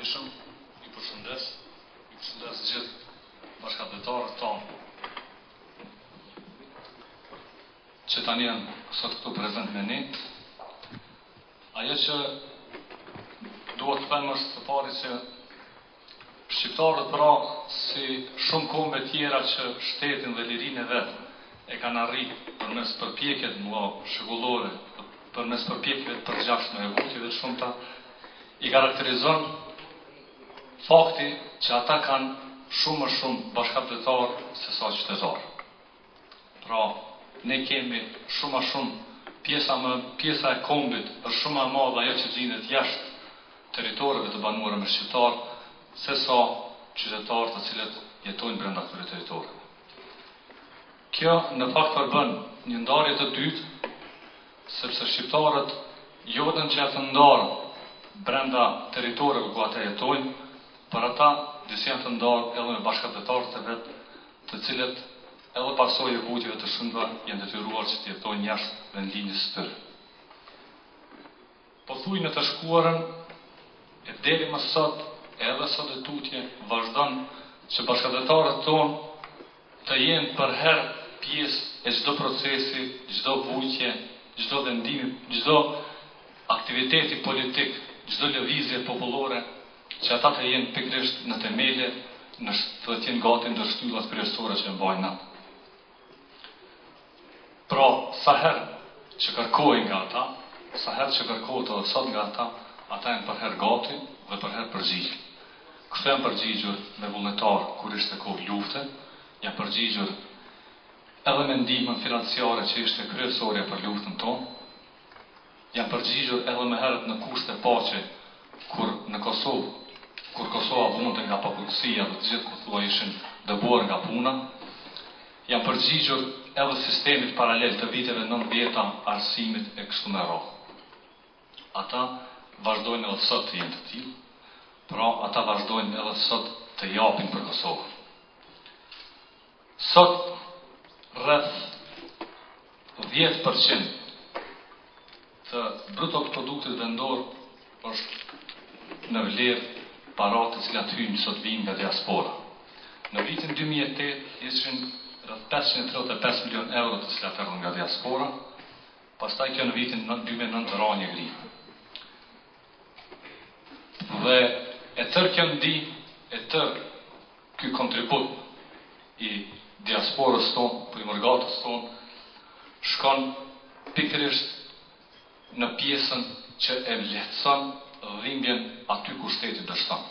nderueshëm, i përshëndes gjithë bashkëdhetarët tonë që tani janë sot këtu prezent me ne. Ajo që duhet të them është së pari që shqiptarët pra si shumë kombe tjera që shtetin dhe lirinë e vetë e kanë arritë përmes përpjekjet shekullore, përmes përpjekjeve të përgjashme e vujtjeve të shumta, i karakterizon fakti që ata kanë shumë më shumë bashkëdhetarë se sa qytetarë. Pra, ne kemi shumë më shumë pjesa e kombit është shumë më e madhe ajo që gjendet jashtë territoreve të banuara me shqiptarë se sa qytetarë të cilët jetojnë brenda këtyre territoreve. Kjo në fakt përbën një ndarje të dytë, sepse shqiptarët jo vetëm që janë të ndarë brenda territoreve ku ata jetojnë, për ata disi janë të ndarë edhe me bashkëdhetarët e vetë, të cilët edhe pasojë e vujtjeve të shumta janë detyruar që të jetojnë jashtë vendlinjës së tyre. Po thuj në të shkuarën e deri më sot, edhe sot e tutje, vazhdon që bashkëdhetarët tonë të jenë për herë pjesë e çdo procesi, çdo vujtje, çdo vendimi, çdo aktiviteti politik, çdo lëvizje popullore, që ata të jenë pikërisht në themele, të jenë gati ndër shtyllat kryesore që mbajnë ata. Pra, sa herë që kërkojnë nga ata, sa herë që kërkohet edhe sot nga ata janë për herë gati dhe për herë përgjigjur. Kështu janë përgjigjur me vullnetar kur ishte kohë lufte, janë përgjigjur edhe me ndihmën financiare që ishte kryesorja për luftën tonë, janë përgjigjur edhe me herët në kushte paqe kur në Kosovë, kur Kosova vunte nga papullësia dhe të gjithë pothuaj ishin dëbuar nga puna, janë përgjigjur edhe sistemit paralel të viteve 90-ta arsimit e kështu me radhë. Ata vazhdojnë edhe sot të jenë të tillë, pra ata vazhdojnë edhe sot të japin për Kosovën. Sot rreth 10% të brutoproduktit vendor është në vlerë paratë të cilat hyjnë sot vijnë nga diaspora. Në vitin 2008 ishin rreth 535 milion euro të cilat erdhën nga diaspora, pastaj kjo në vitin 2009 ra një grip. Dhe e tërë kjo ndihmë, e tërë ky kontribut i diasporës tonë, për i mërgatës tonë, shkon pikërisht në pjesën që e lehtëson dhimbjen aty ku shteti dështon.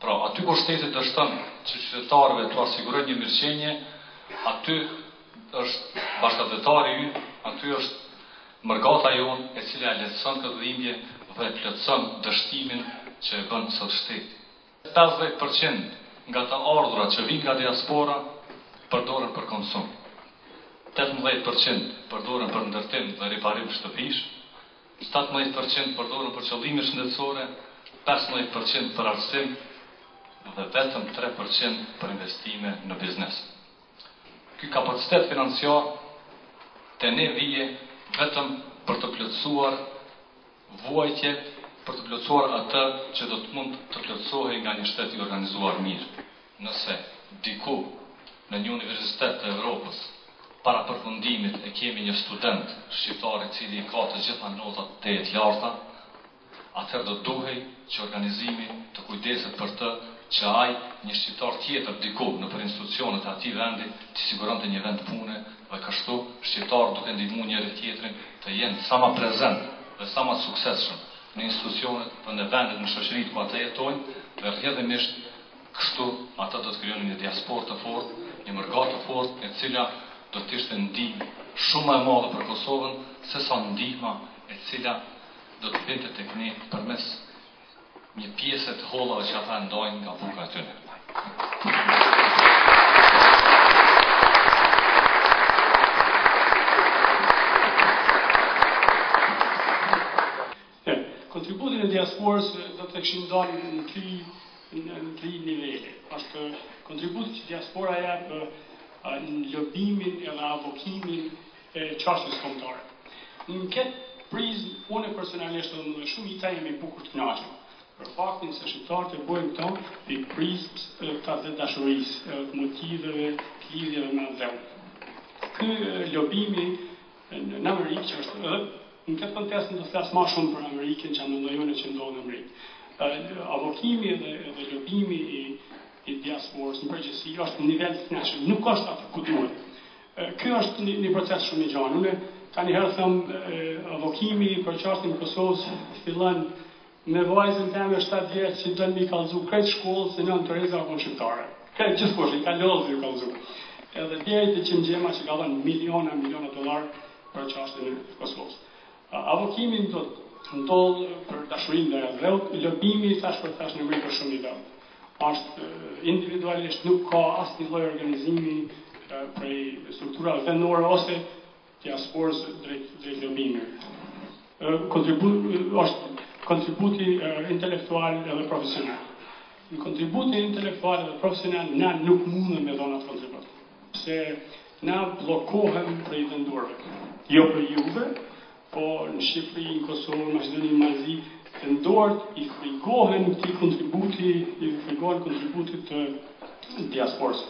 Pra, aty ku shteti dështon që qytetarëve të asigurojnë një mirëqenie, aty është bashkëdhetari ynë, aty është mërgata jonë e cila e lehtëson këtë dhimbje dhe e plotëson dështimin që e bën sot shteti. 50% nga të ardhurat që vijnë nga diaspora përdoren për konsum. 18% përdoren për ndërtim dhe riparim shtëpish, 17% përdoren për qëllime shëndetësore, 15% për arsim dhe vetëm 3% për investime në biznes. Ky kapacitet financiar te ne vije vetëm për të plotësuar vuajtjet, për të plotësuar atë që do të mund të plotësohej nga një shtet i organizuar mirë. Nëse diku në një universitet të Evropës para përfundimit e kemi një student shqiptar i cili ka të gjitha notat 8 larta, atëherë do duhej që organizimi të kujdeset për të që ai një shqiptar tjetër diku në për institucionet e atij vendi të siguronte një vend pune dhe kështu shqiptarët duke ndihmuar njëri tjetrin të jenë sa më prezent dhe sa më suksesshëm në institucionet dhe në vendet në shoqëritë ku ata jetojnë, dhe rrjedhimisht kështu ata do të krijojnë një diasporë të fortë, një mërgat të fortë e cila do të ishte ndihmë shumë më e madhe për Kosovën se sa ndihma e cila do të vinte tek ne përmes një pjesë të hollave që ata ndajnë nga buka e tyre. Kontributin e diasporës do të kishim dhënë në tri nivele. Është kontributi që diaspora jep në lobimin edhe avokimin e çështjes kombëtare. Në këtë prizmë, unë personalisht dhe shumë i ta jemi bukur të kënaqur. për faktin se shqiptarët e bojnë këto i prisë të dashurisë, të motiveve, të lidhjeve me dheu. Ky lobimi në Amerikë që është edhe në këtë kontekst do të flas më shumë për Amerikën që mendoj unë që ndodh në Amerikë. Avokimi dhe lobimi i diasporës në përgjithësi është në nivel të kënaqshëm, nuk është atë ku duhet. Ky është një proces shumë i gjatë. Unë tani herë them avokimi për çastin e Kosovës fillon me vajzën time 7 vjeç që do mi kallëzu këtë shkollë se nën Tereza apo shqiptare. Këtë gjithkush i ka lodhur kallëzu. Edhe deri te Qimxhema që ka dhënë miliona dollar për çastin e Kosovës. Avokimi do të ndodh për dashurinë ndaj dheut, lobimi thash në Amerikë është shumë i vogël. Është individualisht nuk ka asnjë lloj organizimi prej strukturave vendore ose diasporës drejt lobimit. Është kontributi intelektual edhe profesional. Në kontributi intelektual edhe profesional na nuk mundem me dhënë atë kontribut. Pse na bllokohem prej vendorëve. Jo për juve, po në Shqipëri, në Kosovë, në Maqedoni, në Malzi, vendorët i frigohen këtij kontributit të diasporës.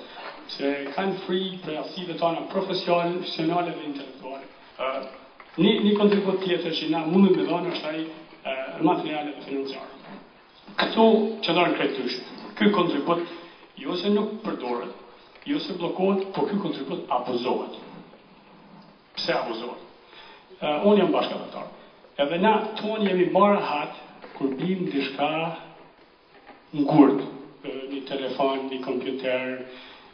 Se kanë frikë për aftësitë tona profesionale dhe intelektuale. Një kontribut tjetër që na mundem me dhënë është ai materiale dhe financiare. Këtu qëndron krejt dyshit. Ky kontribut jo se nuk përdoret, jo se bllokohet, po ky kontribut abuzohet. Pse abuzohet? Unë jam bashkëpunëtor. Edhe na tonë jemi marrë hat kur bim diçka në gurt, një telefon, një kompjuter,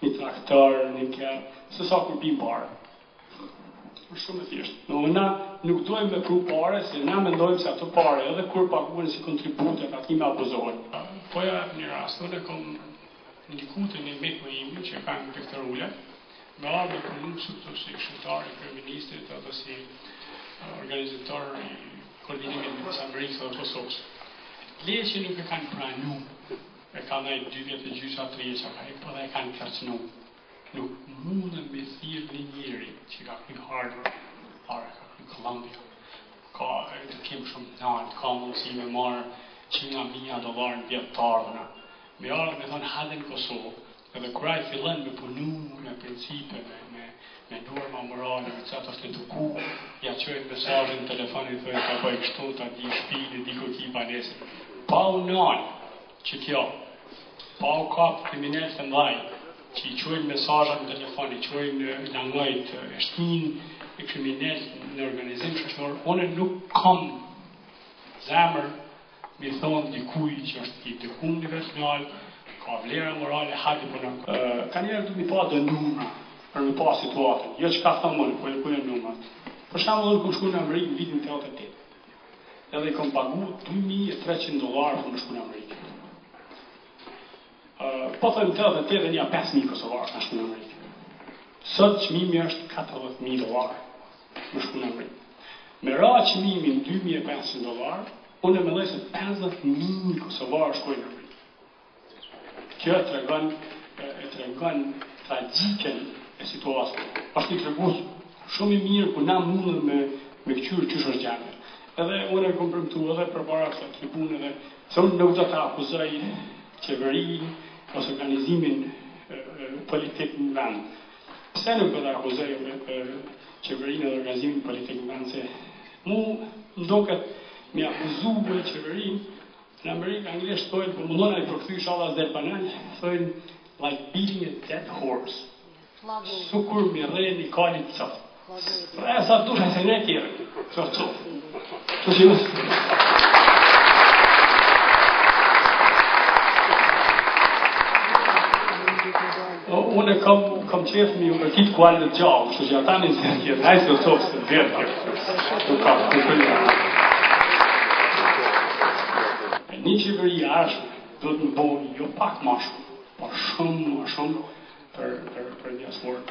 një traktor, një kërë, se sa kur bim parë. Shumë e thjeshtë. Na nuk dojmë me pru pare, se na mendojmë se ato pare, edhe kur paguhen si kontributet, ati me abuzohen. Po ja një rast, unë kom ndikute një miku imi që kanë Viktor Ule, me ardhe përnusë të si kështëtari, kryeministrit, ato si organizator i koordinimit në Amerikës dhe Kosovës. Leqe nuk e kanë pranu, e kanë ai 2 vjetë e gjysha 3 vjeqa ka po dhe e kanë kërcnu. Nuk mundën me thirë një njeri që ka kry Harvard, ka kry Columbia, ka edukim shumë naltë, ka mundësi me marë $100,000 në vjetë të ardhëna. Me ardhë me thonë hadin Kosovë, edhe kura i fillën me punu, me principe, me norma morale, me qatë është eduku, ja qojnë mesazhin në telefonit, thojnë ka bëj kështu, ta di shpili, di ku ki banesën. Pa u nalë që kjo, pa u kap kriminell të ndaj, që i qojnë mesazhin në telefon, i qojnë langajt, e shtin e kriminell në organizim shoqëror, unë nuk kam zemër me thonë dikuj që është i dëkum nivel, ka vlera morale, hajde për në. Ka njerë du mi pa dhe numra, për mi pa situatën, jo që ka thëmë mënë, po e kujnë numrat. Për shembull, unë kom shku në Amerikë në vitin 88. Edhe i kom pagu $2,300 për më shku në Amerikë. Po thëmë 88 dhe një 5.000 Kosovarë në shku në Amerikë. Sot qmimi është $40,000 më shku në Amerikë. Me ra qmimin $2,500, unë e me dhej se 50.000 Kosovarë shkojnë në Amerikë. Kjo e tregon tragjiken e situatës. Është një tregus shumë i mirë ku na mundën me këqyrë qysh është gjendja. Edhe unë e kom premtu edhe përpara kësaj tribune dhe se unë nuk do të akuzoj qeverinë ose organizimin politik në vend. Pse nuk do të akuzoj qeverinë dhe organizimin politik në vend? Se mu ndoket me akuzu qeverinë në Amerikë anglisht thojnë, po mundon ai përkthy inshallah dhe banal, thojnë like beating a dead horse. Sukur mi rre një kali të qoftë. E sa dusha se ne tjerë. Qoftë. Që që unë kam qef mi umërtit kualë të gjallë, që që ata një se tjetë, hajtë të qoftë se vjerë tjetë. Nuk ka të përja. Një qeveri ashme do të më bojë jo pak ma shumë, por shumë ma shumë për diasporën.